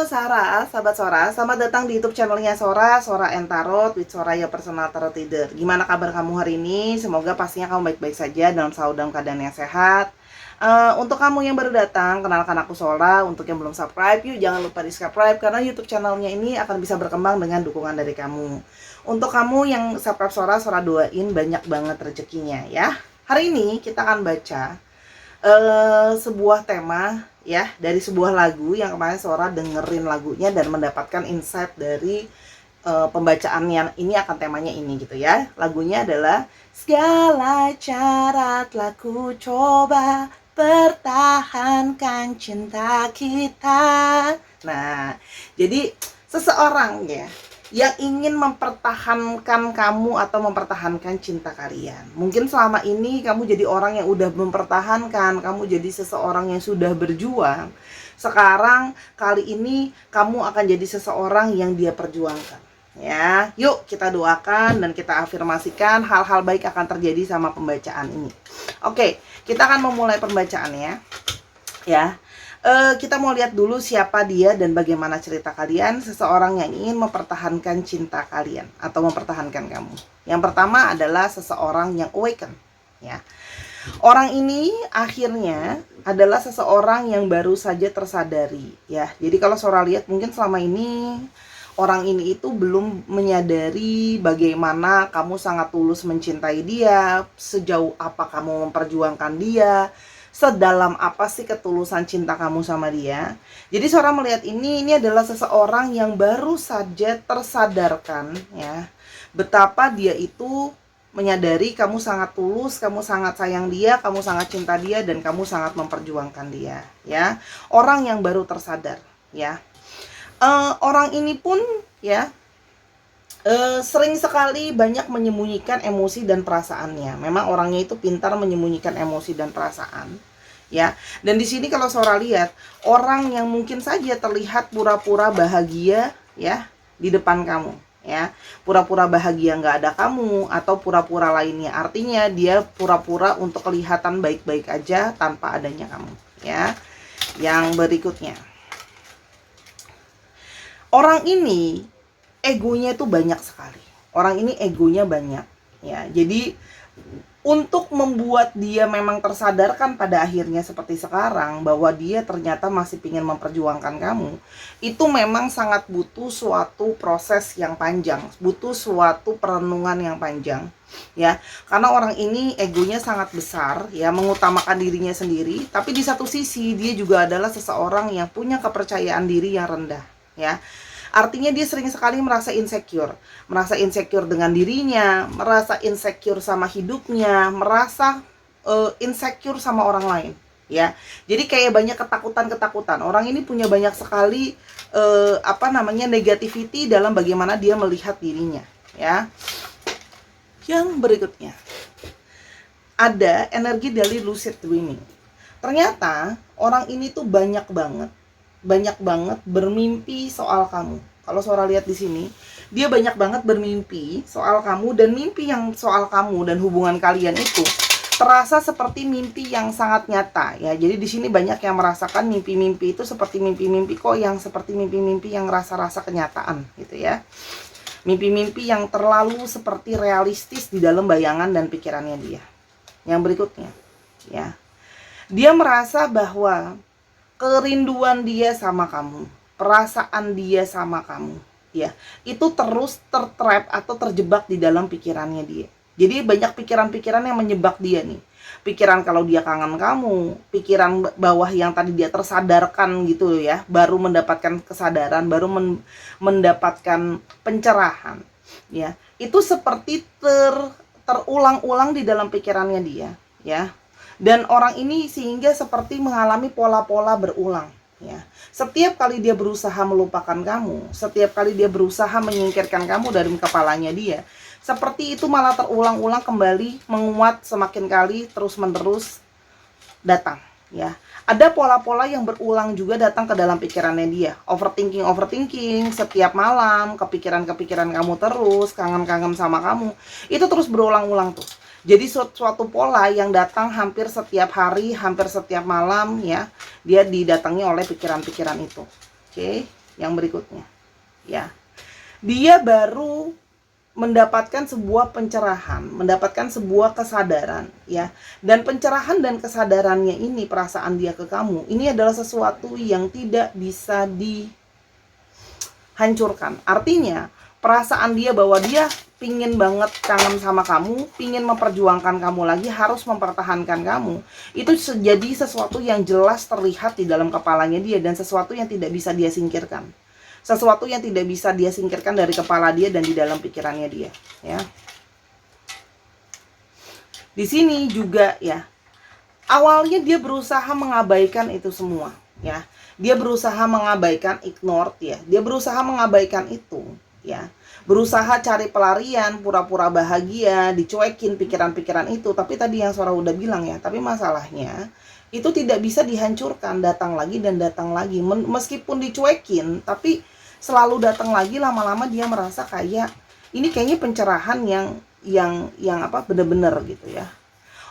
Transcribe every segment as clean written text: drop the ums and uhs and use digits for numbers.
Sarah, sahabat Sora, selamat datang di YouTube channelnya Sora, Sora and Tarot with Soraya Personal Tarot Reader. Gimana kabar kamu hari ini? Semoga pastinya kamu baik-baik saja dan selalu dalam keadaan yang sehat. Untuk kamu yang baru datang, kenalkan aku Sora. Untuk yang belum subscribe, yuk jangan lupa di subscribe karena YouTube channelnya ini akan bisa berkembang dengan dukungan dari kamu. Untuk kamu yang subscribe Sora, Sora doain banyak banget rezekinya ya. Hari ini kita akan baca sebuah tema ya dari sebuah lagu yang kemarin Sora dengerin lagunya dan mendapatkan insight dari pembacaannya. Ini akan temanya ini gitu ya. Lagunya adalah segala cara telah ku coba pertahankan cinta kita. Nah, jadi seseorang ya yang ingin mempertahankan kamu atau mempertahankan cinta kalian. Mungkin selama ini kamu jadi orang yang udah mempertahankan, kamu jadi seseorang yang sudah berjuang. Sekarang kali ini kamu akan jadi seseorang yang dia perjuangkan. Ya, yuk kita doakan dan kita afirmasikan hal-hal baik akan terjadi sama pembacaan ini. Oke, kita akan memulai pembacaannya. Ya. Kita mau lihat dulu siapa dia dan bagaimana cerita kalian, seseorang yang ingin mempertahankan cinta kalian atau mempertahankan kamu. Yang pertama adalah seseorang yang awaken, ya. Orang ini akhirnya adalah seseorang yang baru saja tersadari, ya. Jadi kalau Sora lihat mungkin selama ini orang ini itu belum menyadari bagaimana kamu sangat tulus mencintai dia, sejauh apa kamu memperjuangkan dia, sedalam apa sih ketulusan cinta kamu sama dia. Jadi Sora melihat ini adalah seseorang yang baru saja tersadarkan ya, betapa dia itu menyadari kamu sangat tulus, kamu sangat sayang dia, kamu sangat cinta dia, dan kamu sangat memperjuangkan dia ya. Orang yang baru tersadar ya. Orang ini pun ya sering sekali banyak menyembunyikan emosi dan perasaannya. Memang orangnya itu pintar menyembunyikan emosi dan perasaan, ya. Dan di sini kalau Sora lihat, orang yang mungkin saja terlihat pura-pura bahagia, ya, di depan kamu, ya. Pura-pura bahagia nggak ada kamu, atau pura-pura lainnya. Artinya dia pura-pura untuk kelihatan baik-baik aja tanpa adanya kamu, ya. Yang berikutnya, orang ini egonya itu banyak sekali. Orang ini egonya banyak, ya. Jadi untuk membuat dia memang tersadarkan pada akhirnya seperti sekarang bahwa dia ternyata masih ingin memperjuangkan kamu, itu memang sangat butuh suatu proses yang panjang, butuh suatu perenungan yang panjang, ya. Karena orang ini egonya sangat besar, ya, mengutamakan dirinya sendiri, tapi di satu sisi dia juga adalah seseorang yang punya kepercayaan diri yang rendah, ya. Artinya dia sering sekali merasa insecure dengan dirinya, merasa insecure sama hidupnya, merasa insecure sama orang lain, ya. Jadi kayak banyak ketakutan. Orang ini punya banyak sekali negativity dalam bagaimana dia melihat dirinya, ya. Yang berikutnya ada energi dari lucid dreaming. Ternyata orang ini tuh banyak banget bermimpi soal kamu. Kalau Sora lihat di sini, dia banyak banget bermimpi soal kamu, dan mimpi yang soal kamu dan hubungan kalian itu terasa seperti mimpi yang sangat nyata, ya. Jadi di sini banyak yang merasakan mimpi-mimpi itu seperti mimpi-mimpi kok yang seperti mimpi-mimpi yang rasa-rasa kenyataan gitu ya. Mimpi-mimpi yang terlalu seperti realistis di dalam bayangan dan pikirannya dia. Yang berikutnya, ya. Dia merasa bahwa kerinduan dia sama kamu, perasaan dia sama kamu, ya, itu terus tertrap atau terjebak di dalam pikirannya dia. Jadi banyak pikiran-pikiran yang menyebak dia nih. Pikiran kalau dia kangen kamu, pikiran bawah yang tadi dia tersadarkan gitu ya, baru mendapatkan kesadaran, baru mendapatkan pencerahan, ya. Itu seperti terulang-ulang di dalam pikirannya dia, ya. Dan orang ini sehingga seperti mengalami pola-pola berulang, ya. Setiap kali dia berusaha melupakan kamu, setiap kali dia berusaha menyingkirkan kamu dari kepalanya dia, seperti itu malah terulang-ulang kembali, menguat semakin kali, terus-menerus datang, ya. Ada pola-pola yang berulang juga datang ke dalam pikirannya dia. Overthinking setiap malam, kepikiran kamu terus, kangen-kangen sama kamu. Itu terus berulang-ulang tuh. Jadi suatu pola yang datang hampir setiap hari, hampir setiap malam, ya. Dia didatangi oleh pikiran-pikiran itu. Oke. yang berikutnya. Ya. Dia baru mendapatkan sebuah pencerahan, mendapatkan sebuah kesadaran, ya. Dan pencerahan dan kesadarannya ini, perasaan dia ke kamu, ini adalah sesuatu yang tidak bisa dihancurkan. Artinya, perasaan dia bahwa dia pingin banget kangen sama kamu, pingin memperjuangkan kamu lagi, harus mempertahankan kamu, itu jadi sesuatu yang jelas terlihat di dalam kepalanya dia, dan sesuatu yang tidak bisa dia singkirkan. Sesuatu yang tidak bisa dia singkirkan dari kepala dia dan di dalam pikirannya dia, ya. Di sini juga, ya, awalnya dia berusaha mengabaikan itu semua, ya. Dia berusaha mengabaikan, ignore, ya. Dia berusaha mengabaikan itu, ya. Berusaha cari pelarian, pura-pura bahagia, dicuekin pikiran-pikiran itu. Tapi tadi yang Sora udah bilang, ya, tapi masalahnya itu tidak bisa dihancurkan, datang lagi dan datang lagi. Meskipun dicuekin, tapi selalu datang lagi. Lama-lama dia merasa kayak ini kayaknya pencerahan yang apa, bener-bener gitu, ya.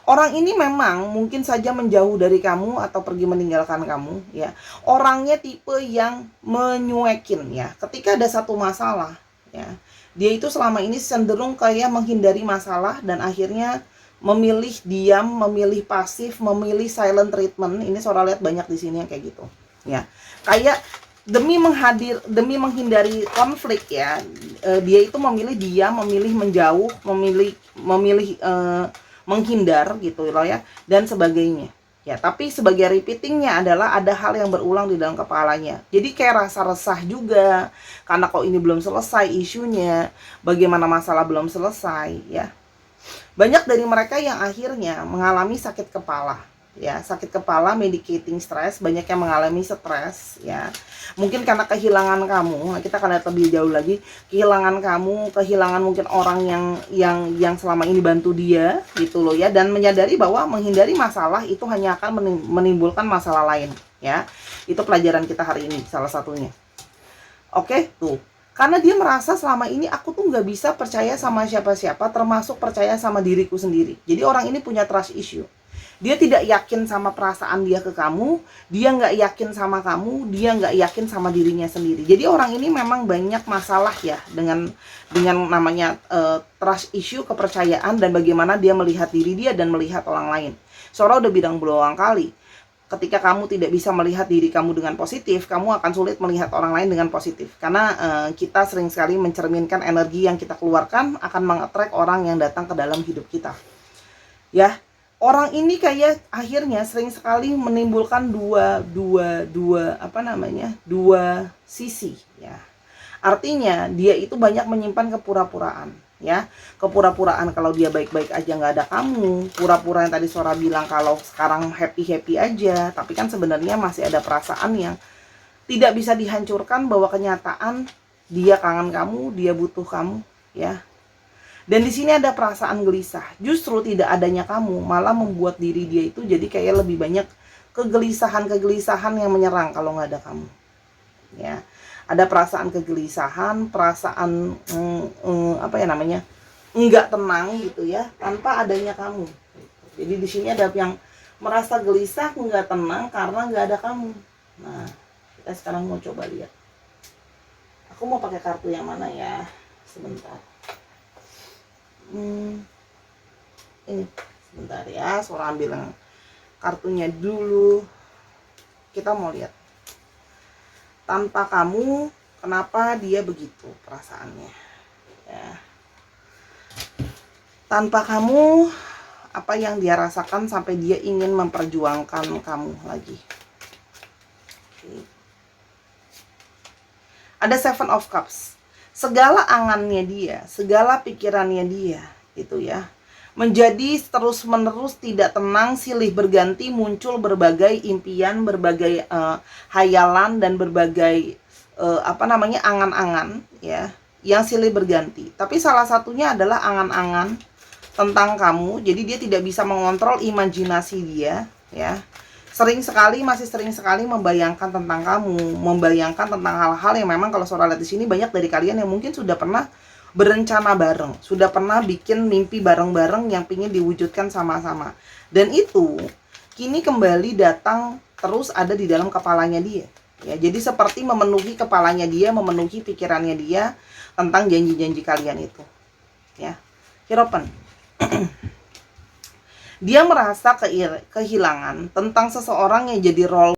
Orang ini memang mungkin saja menjauh dari kamu atau pergi meninggalkan kamu, ya. Orangnya tipe yang menyuekin, ya. Ketika ada satu masalah, ya, dia itu selama ini cenderung kayak menghindari masalah dan akhirnya memilih diam, memilih pasif, memilih silent treatment. Ini Sora lihat banyak di sini yang kayak gitu, ya. Kayak demi menghindari konflik, ya, dia itu memilih diam, memilih menjauh, memilih menghindar gitu loh, ya, dan sebagainya, ya. Tapi sebagai repeatingnya adalah ada hal yang berulang di dalam kepalanya. Jadi kayak rasa resah juga karena kok ini belum selesai isunya, bagaimana masalah belum selesai, ya. Banyak dari mereka yang akhirnya mengalami sakit kepala, ya. Sakit kepala, medicating stress, banyak yang mengalami stres, ya. Mungkin karena kehilangan kamu. Kita akan lihat lebih jauh lagi, kehilangan kamu, kehilangan mungkin orang yang selama ini bantu dia gitu loh, ya. Dan menyadari bahwa menghindari masalah itu hanya akan menimbulkan masalah lain, ya. Itu pelajaran kita hari ini salah satunya. Oke, tuh. Karena dia merasa selama ini aku tuh nggak bisa percaya sama siapa-siapa, termasuk percaya sama diriku sendiri. Jadi orang ini punya trust issue. Dia tidak yakin sama perasaan dia ke kamu, dia nggak yakin sama kamu, dia nggak yakin sama dirinya sendiri. Jadi orang ini memang banyak masalah, ya, dengan namanya trust issue, kepercayaan, dan bagaimana dia melihat diri dia dan melihat orang lain. Sora udah bilang berulang kali, ketika kamu tidak bisa melihat diri kamu dengan positif, kamu akan sulit melihat orang lain dengan positif. Karena kita sering sekali mencerminkan energi yang kita keluarkan akan mengattract orang yang datang ke dalam hidup kita. Ya, orang ini kayak akhirnya sering sekali menimbulkan dua sisi, ya. Artinya dia itu banyak menyimpan kepura-puraan, ya. Kepura-puraan kalau dia baik-baik aja nggak ada kamu, pura-pura yang tadi Sora bilang kalau sekarang happy-happy aja, tapi kan sebenarnya masih ada perasaan yang tidak bisa dihancurkan, bahwa kenyataan dia kangen kamu, dia butuh kamu, ya. Dan di sini ada perasaan gelisah. Justru tidak adanya kamu malah membuat diri dia itu jadi kayak lebih banyak kegelisahan yang menyerang kalau nggak ada kamu, ya. Ada perasaan kegelisahan, perasaan nggak tenang gitu, ya, tanpa adanya kamu. Jadi di sini ada yang merasa gelisah, nggak tenang karena nggak ada kamu. Nah, kita sekarang mau coba lihat. Aku mau pakai kartu yang mana, ya? Sebentar. Ini sebentar, ya. Sora ambil yang kartunya dulu. Kita mau lihat. Tanpa kamu, kenapa dia begitu perasaannya, ya. Tanpa kamu, apa yang dia rasakan sampai dia ingin memperjuangkan kamu lagi. Oke. Ada Seven of Cups. Segala angannya dia, segala pikirannya dia, gitu, ya, menjadi terus-menerus tidak tenang, silih berganti, muncul berbagai impian, berbagai hayalan, dan berbagai angan-angan, ya, yang silih berganti. Tapi salah satunya adalah angan-angan tentang kamu. Jadi dia tidak bisa mengontrol imajinasi dia, ya. Masih sering sekali membayangkan tentang kamu, membayangkan tentang hal-hal yang memang kalau Sora lihat di sini banyak dari kalian yang mungkin sudah pernah berencana bareng, sudah pernah bikin mimpi bareng-bareng yang pingin diwujudkan sama-sama. Dan itu kini kembali datang terus ada di dalam kepalanya dia. Ya, jadi seperti memenuhi kepalanya dia, memenuhi pikirannya dia tentang janji-janji kalian itu. Ya. Hierophant. Dia merasa kehilangan tentang seseorang yang jadi role.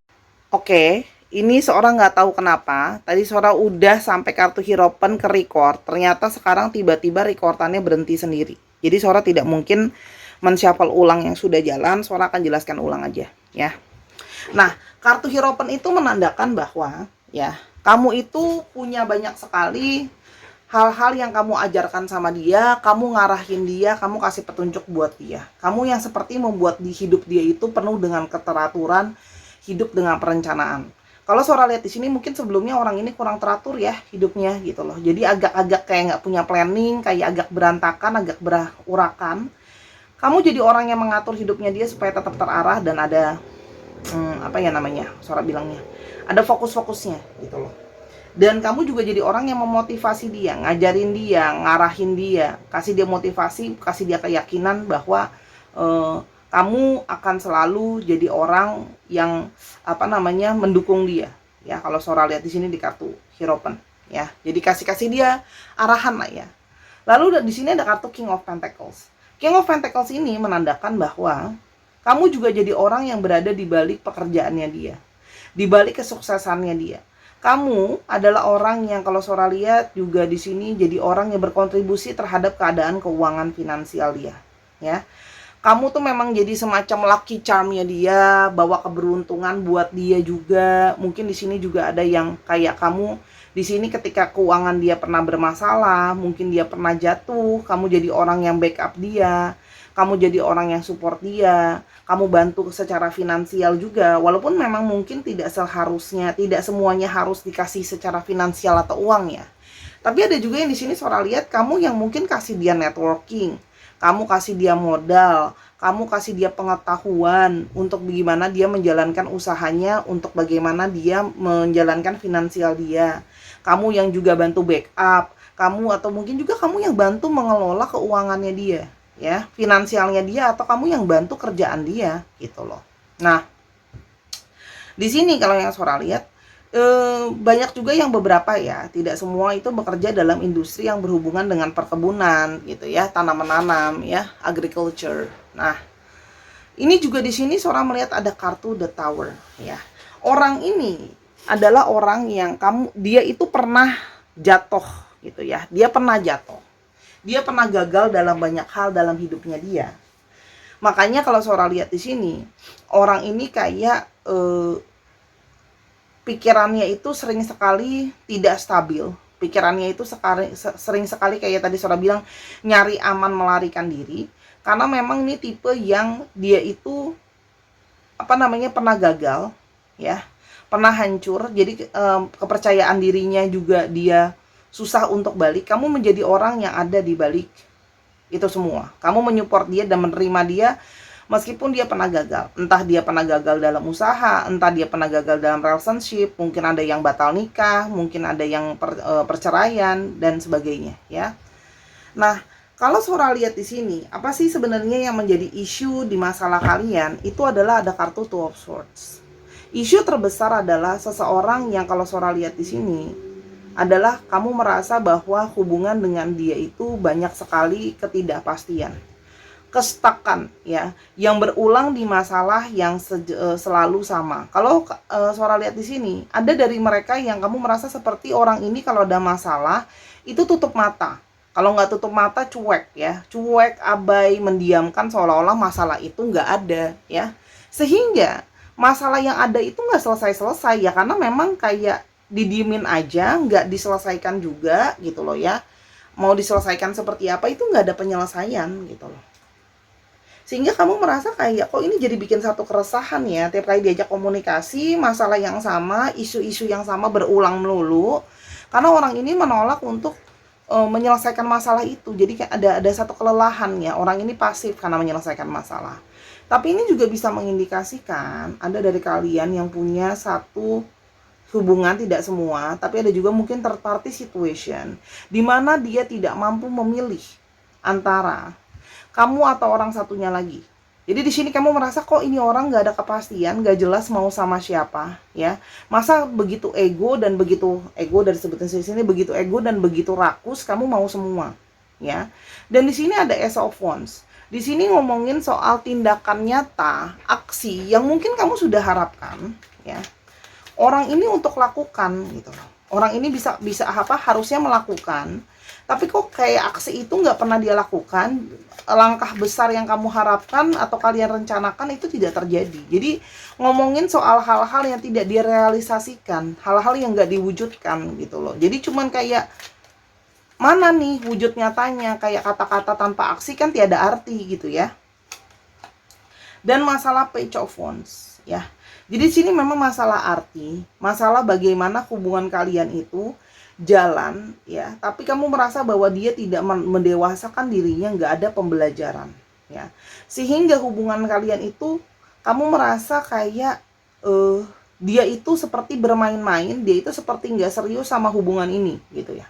Oke, ini seorang nggak tahu kenapa. Tadi seorang udah sampai kartu Hierophant ke record. Ternyata sekarang tiba-tiba recordannya berhenti sendiri. Jadi seorang tidak mungkin men-shuffle ulang yang sudah jalan. Seorang akan jelaskan ulang aja, ya. Nah, kartu Hierophant itu menandakan bahwa ya, kamu itu punya banyak sekali hal-hal yang kamu ajarkan sama dia, kamu ngarahin dia, kamu kasih petunjuk buat dia. Kamu yang seperti membuat di hidup dia itu penuh dengan keteraturan, hidup dengan perencanaan. Kalau Sora lihat di sini mungkin sebelumnya orang ini kurang teratur ya hidupnya gitu loh. Jadi agak-agak kayak nggak punya planning, kayak agak berantakan, agak berurakan. Kamu jadi orang yang mengatur hidupnya dia supaya tetap terarah dan ada apa ya namanya, Sora bilangnya, ada fokus-fokusnya gitu loh. Dan kamu juga jadi orang yang memotivasi dia, ngajarin dia, ngarahin dia, kasih dia motivasi, kasih dia keyakinan bahwa kamu akan selalu jadi orang yang apa namanya mendukung dia. Ya, kalau Sora lihat di sini di kartu Hierophant, ya. Jadi kasih dia arahan lah ya. Lalu di sini ada kartu King of Pentacles. King of Pentacles ini menandakan bahwa kamu juga jadi orang yang berada di balik pekerjaannya dia, di balik kesuksesannya dia. Kamu adalah orang yang kalau Sora lihat juga di sini jadi orang yang berkontribusi terhadap keadaan keuangan finansial dia, ya. Kamu tuh memang jadi semacam lucky charm-nya dia, bawa keberuntungan buat dia juga. Mungkin di sini juga ada yang kayak kamu di sini ketika keuangan dia pernah bermasalah, mungkin dia pernah jatuh, kamu jadi orang yang backup dia. Kamu jadi orang yang support dia, kamu bantu secara finansial juga, walaupun memang mungkin tidak seharusnya, tidak semuanya harus dikasih secara finansial atau uang ya. Tapi ada juga yang di sini Sora lihat kamu yang mungkin kasih dia networking, kamu kasih dia modal, kamu kasih dia pengetahuan untuk bagaimana dia menjalankan usahanya, untuk bagaimana dia menjalankan finansial dia. Kamu yang juga bantu backup, kamu atau mungkin juga kamu yang bantu mengelola keuangannya dia. Ya, finansialnya dia atau kamu yang bantu kerjaan dia gitu loh. Nah, di sini kalau yang Sora lihat banyak juga yang beberapa ya, tidak semua itu bekerja dalam industri yang berhubungan dengan perkebunan gitu ya, tanam menanam ya, agriculture. Nah, ini juga di sini Sora melihat ada kartu The Tower ya. Orang ini adalah orang yang dia itu pernah jatuh gitu ya. Dia pernah jatuh. Dia pernah gagal dalam banyak hal dalam hidupnya dia. Makanya kalau Sora lihat di sini, orang ini kayak pikirannya itu sering sekali tidak stabil. Pikirannya itu sering sekali kayak tadi Sora bilang, nyari aman melarikan diri. Karena memang ini tipe yang dia itu apa namanya pernah gagal, ya, pernah hancur. Jadi kepercayaan dirinya juga dia susah untuk balik. Kamu menjadi orang yang ada di balik itu semua. Kamu menyupport dia dan menerima dia meskipun dia pernah gagal. Entah dia pernah gagal dalam usaha, entah dia pernah gagal dalam relationship, mungkin ada yang batal nikah, mungkin ada yang perceraian dan sebagainya, ya. Nah, kalau Sora lihat di sini, apa sih sebenarnya yang menjadi isu di masalah kalian? Itu adalah ada kartu Two of Swords. Isu terbesar adalah seseorang yang kalau Sora lihat di sini adalah kamu merasa bahwa hubungan dengan dia itu banyak sekali ketidakpastian, kestakan ya, yang berulang di masalah yang selalu sama. Kalau Sora lihat di sini, ada dari mereka yang kamu merasa seperti orang ini kalau ada masalah itu tutup mata. Kalau nggak tutup mata, cuek ya, cuek, abai, mendiamkan seolah-olah masalah itu nggak ada ya. Sehingga masalah yang ada itu nggak selesai-selesai ya, karena memang kayak didiemin aja, nggak diselesaikan juga gitu loh ya. Mau diselesaikan seperti apa itu nggak ada penyelesaian gitu loh. Sehingga kamu merasa kayak kok ini jadi bikin satu keresahan ya. Tiap kali diajak komunikasi, masalah yang sama, isu-isu yang sama berulang melulu. Karena orang ini menolak untuk menyelesaikan masalah itu. Jadi ada satu kelelahan ya. Orang ini pasif karena menyelesaikan masalah. Tapi ini juga bisa mengindikasikan ada dari kalian yang punya satu hubungan, tidak semua, tapi ada juga mungkin third party situation di mana dia tidak mampu memilih antara kamu atau orang satunya lagi. Jadi di sini kamu merasa kok ini orang nggak ada kepastian, nggak jelas mau sama siapa, ya. Masa begitu ego dan begitu ego dari sebutan di sini begitu ego dan begitu rakus, kamu mau semua, ya. Dan di sini ada Ace of Wands. Di sini ngomongin soal tindakan nyata, aksi yang mungkin kamu sudah harapkan, ya. Orang ini untuk lakukan gitu. Orang ini bisa harusnya melakukan, tapi kok kayak aksi itu nggak pernah dia lakukan. Langkah besar yang kamu harapkan atau kalian rencanakan itu tidak terjadi. Jadi ngomongin soal hal-hal yang tidak direalisasikan, hal-hal yang nggak diwujudkan gitu loh. Jadi cuman kayak mana nih wujud nyatanya, kayak kata-kata tanpa aksi kan tiada arti gitu ya. Dan masalah Page of Wands ya. Jadi sini memang masalah arti, masalah bagaimana hubungan kalian itu jalan ya, tapi kamu merasa bahwa dia tidak mendewasakan dirinya, nggak ada pembelajaran ya, sehingga hubungan kalian itu kamu merasa kayak dia itu seperti bermain-main, dia itu seperti nggak serius sama hubungan ini gitu ya.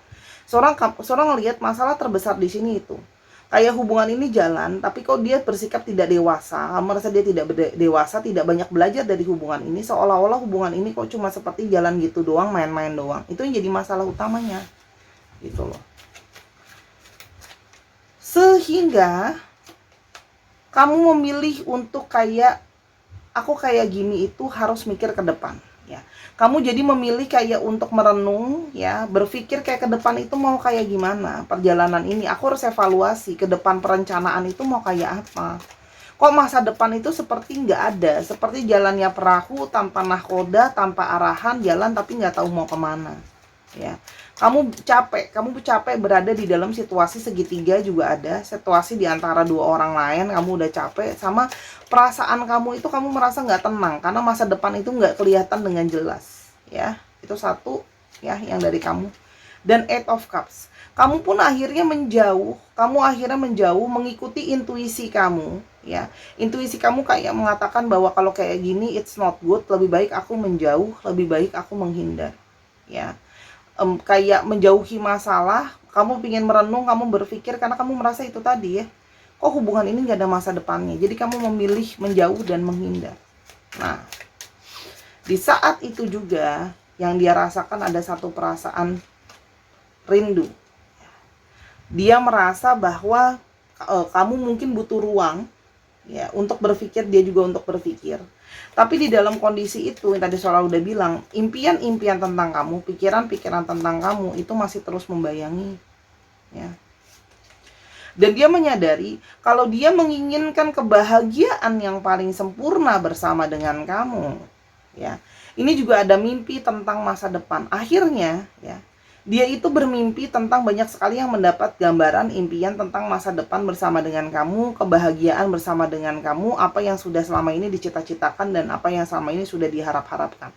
Seorang ngelihat masalah terbesar di sini itu kayak hubungan ini jalan, tapi kok dia bersikap tidak dewasa, merasa dia tidak dewasa, tidak banyak belajar dari hubungan ini, seolah-olah hubungan ini kok cuma seperti jalan gitu doang, main-main doang. Itu yang jadi masalah utamanya, gitu loh. Sehingga kamu memilih untuk kayak, aku kayak gini itu harus mikir ke depan. Ya, kamu jadi memilih kayak untuk merenung ya, berpikir kayak ke depan itu mau kayak gimana perjalanan ini, aku harus evaluasi ke depan, perencanaan itu mau kayak apa. Kok masa depan itu seperti nggak ada, seperti jalannya perahu tanpa nahkoda, tanpa arahan, jalan tapi nggak tahu mau kemana ya. Kamu capek berada di dalam situasi segitiga juga ada, situasi di antara dua orang lain, kamu udah capek sama perasaan kamu itu, kamu merasa nggak tenang karena masa depan itu nggak kelihatan dengan jelas ya. Itu satu ya yang dari kamu. Dan Eight of Cups, kamu pun akhirnya menjauh, mengikuti intuisi kamu ya. Intuisi kamu kayak mengatakan bahwa kalau kayak gini it's not good, lebih baik aku menjauh, lebih baik aku menghindar ya. Kayak menjauhi masalah, kamu ingin merenung, kamu berpikir karena kamu merasa itu tadi ya, kok hubungan ini gak ada masa depannya, jadi kamu memilih menjauh dan menghindar. Nah, di saat itu juga yang dia rasakan ada satu perasaan rindu. Dia merasa bahwa kamu mungkin butuh ruang ya untuk berpikir, dia juga untuk berpikir. Tapi di dalam kondisi itu yang tadi Sora udah bilang, impian-impian tentang kamu, pikiran-pikiran tentang kamu itu masih terus membayangi ya. Dan dia menyadari kalau dia menginginkan kebahagiaan yang paling sempurna bersama dengan kamu ya. Ini juga ada mimpi tentang masa depan. Akhirnya ya, dia itu bermimpi tentang banyak sekali yang mendapat gambaran impian tentang masa depan bersama dengan kamu, kebahagiaan bersama dengan kamu, apa yang sudah selama ini dicita-citakan dan apa yang selama ini sudah diharap-harapkan.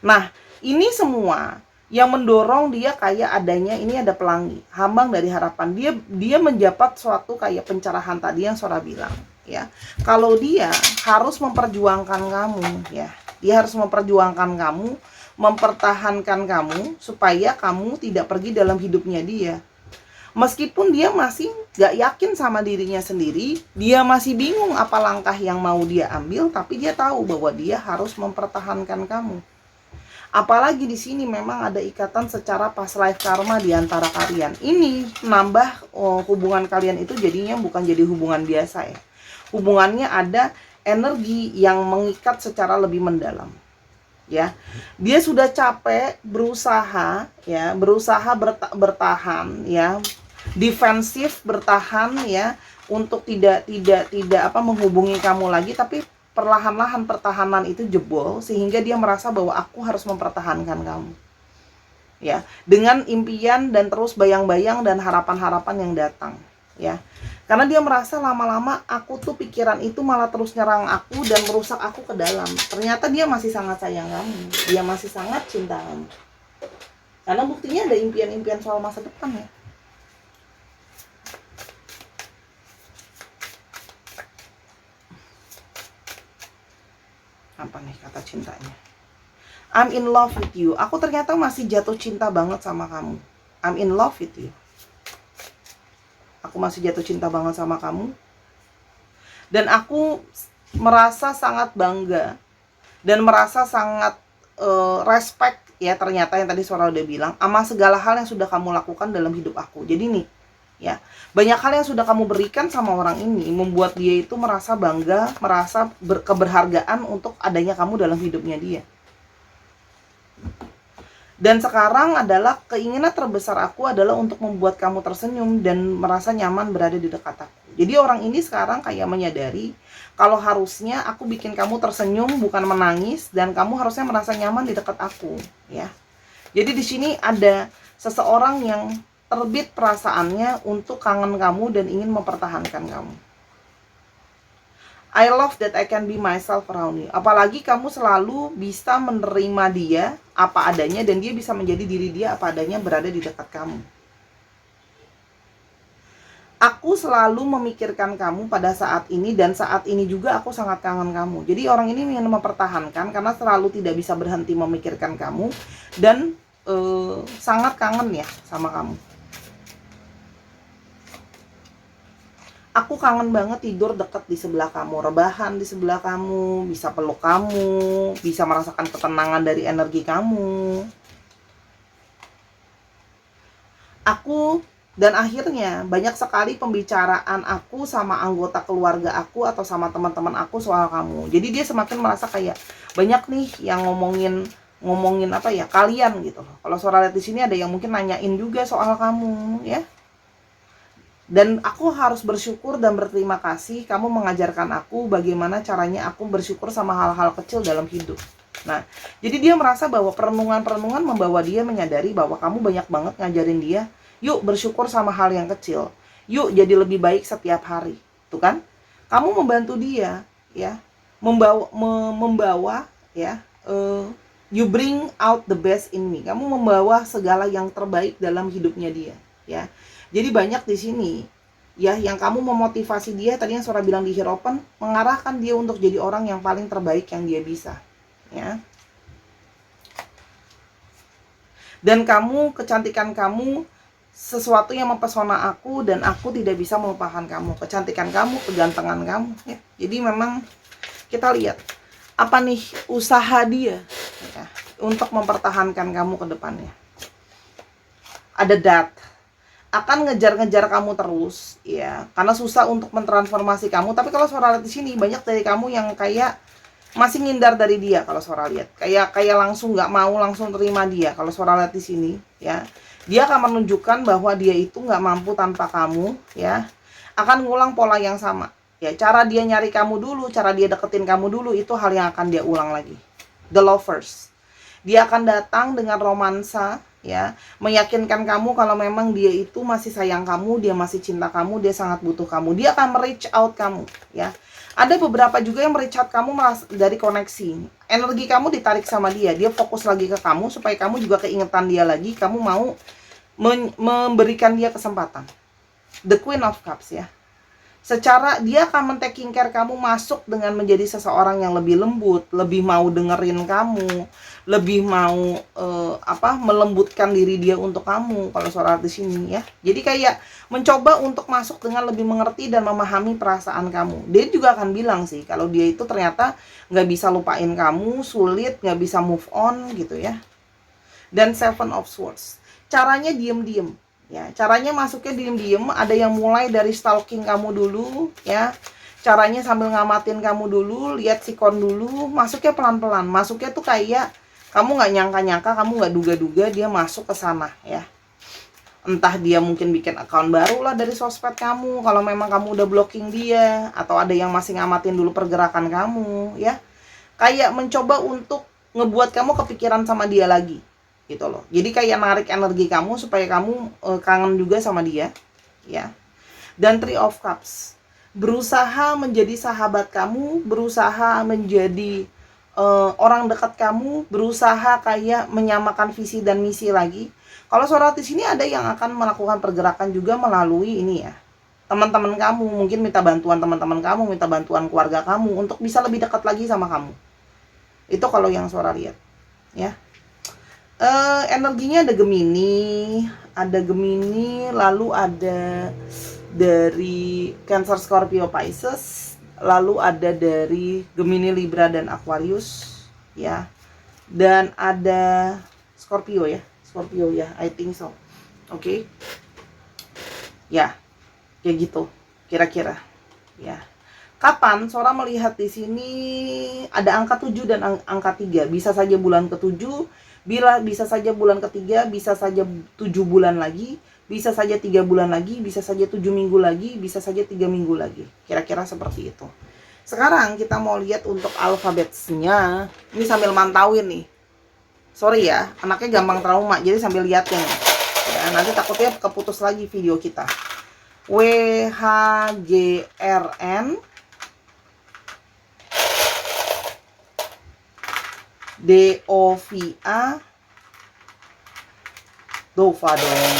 Nah, ini semua yang mendorong dia kayak adanya, ini ada pelangi, hambang dari harapan. Dia mendapat suatu kayak pencerahan tadi yang Sora bilang ya. Kalau dia harus memperjuangkan kamu ya, dia harus memperjuangkan kamu, mempertahankan kamu supaya kamu tidak pergi dalam hidupnya dia. Meskipun dia masih gak yakin sama dirinya sendiri, dia masih bingung apa langkah yang mau dia ambil, tapi dia tahu bahwa dia harus mempertahankan kamu. Apalagi di sini memang ada ikatan secara past life karma di antara kalian. Ini nambah hubungan kalian itu jadinya bukan jadi hubungan biasa ya. Hubungannya ada energi yang mengikat secara lebih mendalam. Ya, dia sudah capek berusaha bertahan ya, defensif bertahan ya, untuk tidak menghubungi kamu lagi, tapi perlahan-lahan pertahanan itu jebol sehingga dia merasa bahwa aku harus mempertahankan kamu ya, dengan impian dan terus bayang-bayang dan harapan-harapan yang datang ya. Karena dia merasa lama-lama aku tuh pikiran itu malah terus nyerang aku dan merusak aku ke dalam. Ternyata dia masih sangat sayang kamu, dia masih sangat cinta kamu. Karena buktinya ada impian-impian soal masa depan ya. Apa nih kata cintanya? I'm in love with you. Aku ternyata masih jatuh cinta banget sama kamu. I'm in love with you. Aku masih jatuh cinta banget sama kamu. Dan aku merasa sangat bangga dan merasa sangat respect ya, ternyata yang tadi Sora udah bilang, sama segala hal yang sudah kamu lakukan dalam hidup aku. Jadi nih ya, banyak hal yang sudah kamu berikan sama orang ini membuat dia itu merasa bangga, merasa keberhargaan untuk adanya kamu dalam hidupnya dia. Dan sekarang adalah keinginan terbesar aku adalah untuk membuat kamu tersenyum dan merasa nyaman berada di dekat aku. Jadi orang ini sekarang kayak menyadari kalau harusnya aku bikin kamu tersenyum bukan menangis, dan kamu harusnya merasa nyaman di dekat aku, ya. Jadi di sini ada seseorang yang terbit perasaannya untuk kangen kamu dan ingin mempertahankan kamu. I love that I can be myself around you. Apalagi kamu selalu bisa menerima dia apa adanya, dan dia bisa menjadi diri dia apa adanya berada di dekat kamu. Aku selalu memikirkan kamu pada saat ini, dan saat ini juga aku sangat kangen kamu. Jadi orang ini ingin mempertahankan karena selalu tidak bisa berhenti memikirkan kamu dan sangat kangen ya sama kamu. Aku kangen banget tidur dekat di sebelah kamu, rebahan di sebelah kamu, bisa peluk kamu, bisa merasakan ketenangan dari energi kamu. Dan akhirnya banyak sekali pembicaraan aku sama anggota keluarga aku atau sama teman-teman aku soal kamu. Jadi dia semakin merasa kayak banyak nih yang ngomongin apa ya, kalian gitu. Kalau Sora lihat di sini ada yang mungkin nanyain juga soal kamu ya. Dan aku harus bersyukur dan berterima kasih kamu mengajarkan aku bagaimana caranya aku bersyukur sama hal-hal kecil dalam hidup. Nah, jadi dia merasa bahwa perenungan-perenungan membawa dia menyadari bahwa kamu banyak banget ngajarin dia, yuk bersyukur sama hal yang kecil. Yuk jadi lebih baik setiap hari. Tuh kan? Kamu membantu dia ya, membawa ya, you bring out the best in me. Kamu membawa segala yang terbaik dalam hidupnya dia ya. Jadi banyak di sini ya yang kamu memotivasi dia, tadi yang Sora bilang di Hierophant, mengarahkan dia untuk jadi orang yang paling terbaik yang dia bisa ya. Dan kamu, kecantikan kamu sesuatu yang mempesona aku, dan aku tidak bisa melupakan kamu. Kecantikan kamu, kegantengan kamu ya. Jadi memang kita lihat apa nih usaha dia ya, untuk mempertahankan kamu ke depannya. Ada dat akan ngejar-ngejar kamu terus ya, karena susah untuk mentransformasi kamu. Tapi kalau Sora lihat di sini banyak dari kamu yang kayak masih ngindar dari dia. Kalau Sora lihat kayak langsung nggak mau langsung terima dia. Kalau Sora lihat di sini ya, dia akan menunjukkan bahwa dia itu nggak mampu tanpa kamu ya, akan ngulang pola yang sama ya. Cara dia nyari kamu dulu, cara dia deketin kamu dulu, itu hal yang akan dia ulang lagi. The lovers, dia akan datang dengan romansa ya, meyakinkan kamu kalau memang dia itu masih sayang kamu, dia masih cinta kamu, dia sangat butuh kamu. Dia akan reach out kamu ya. Ada beberapa juga yang reach out kamu dari koneksi. Energi kamu ditarik sama dia, dia fokus lagi ke kamu supaya kamu juga keingetan dia lagi, kamu mau memberikan dia kesempatan. The Queen of Cups ya. Secara dia akan men-taking care kamu masuk dengan menjadi seseorang yang lebih lembut, lebih mau dengerin kamu, lebih mau melembutkan diri dia untuk kamu kalau Sora di sini ya. Jadi kayak mencoba untuk masuk dengan lebih mengerti dan memahami perasaan kamu. Dia juga akan bilang sih kalau dia itu ternyata nggak bisa lupain kamu, sulit, nggak bisa move on gitu ya. Dan Seven of Swords, caranya diem-diem ya, caranya masuknya diem-diem. Ada yang mulai dari stalking kamu dulu ya, caranya sambil ngamatin kamu dulu, lihat sikon dulu, masuknya pelan-pelan. Masuknya tuh kayak kamu nggak nyangka-nyangka, kamu nggak duga-duga dia masuk ke sana ya. Entah dia mungkin bikin account baru lah dari sosmed kamu kalau memang kamu udah blocking dia, atau ada yang masih ngamatin dulu pergerakan kamu ya, kayak mencoba untuk ngebuat kamu kepikiran sama dia lagi gitu loh. Jadi kayak narik energi kamu supaya kamu kangen juga sama dia ya. Dan Three of Cups, berusaha menjadi sahabat kamu, berusaha menjadi orang dekat kamu, berusaha kayak menyamakan visi dan misi lagi. Kalau Sora di sini ada yang akan melakukan pergerakan juga melalui ini ya, teman-teman kamu, mungkin minta bantuan teman-teman kamu, minta bantuan keluarga kamu untuk bisa lebih dekat lagi sama kamu. Itu kalau yang Sora lihat ya. Energinya ada Gemini, lalu ada dari Cancer, Scorpio, Pisces, lalu ada dari Gemini, Libra, dan Aquarius ya, dan ada Scorpio ya, I think so. Oke. Ya, kayak gitu kira-kira ya. Kapan Sora melihat di sini ada angka 7 dan angka 3. Bisa saja bulan ke-7, bisa saja bulan ke-3, bisa saja 7 bulan lagi, bisa saja 3 bulan lagi, bisa saja 7 minggu lagi, bisa saja 3 minggu lagi. Kira-kira seperti itu. Sekarang kita mau lihat untuk alfabetnya. Ini sambil mantauin nih. Sorry ya, anaknya gampang trauma, jadi sambil liatin. Ya, nanti takutnya keputus lagi video kita. W H G R N D O V A Dova dong.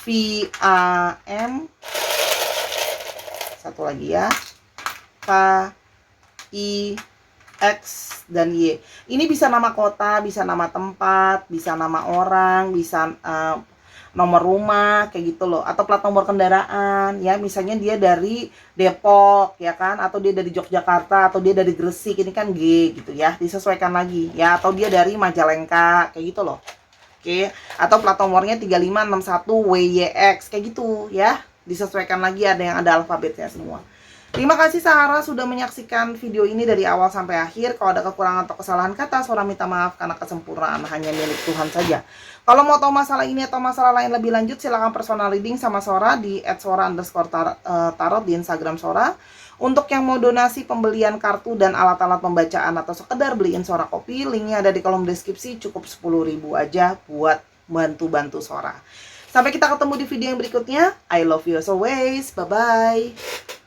V A M, satu lagi ya, K I X dan Y. Ini bisa nama kota, bisa nama tempat, bisa nama orang, bisa nomor rumah kayak gitu loh, atau plat nomor kendaraan ya, misalnya dia dari Depok ya kan, atau dia dari Yogyakarta, atau dia dari Gresik, ini kan G gitu ya, disesuaikan lagi ya, atau dia dari Majalengka kayak gitu loh. Oke, atau plat nomornya 3561 WYX kayak gitu ya, disesuaikan lagi, ada yang ada alfabetnya semua. Terima kasih Sarah sudah menyaksikan video ini dari awal sampai akhir. Kalau ada kekurangan atau kesalahan kata, Sora minta maaf karena kesempurnaan hanya milik Tuhan saja. Kalau mau tahu masalah ini atau masalah lain lebih lanjut, silahkan personal reading sama Sora di @sora_tarot di Instagram Sora. Untuk yang mau donasi pembelian kartu dan alat-alat pembacaan atau sekedar beliin Sora kopi, linknya ada di kolom deskripsi, cukup 10.000 aja buat bantu-bantu Sora. Sampai kita ketemu di video yang berikutnya. I love you as always. Bye-bye.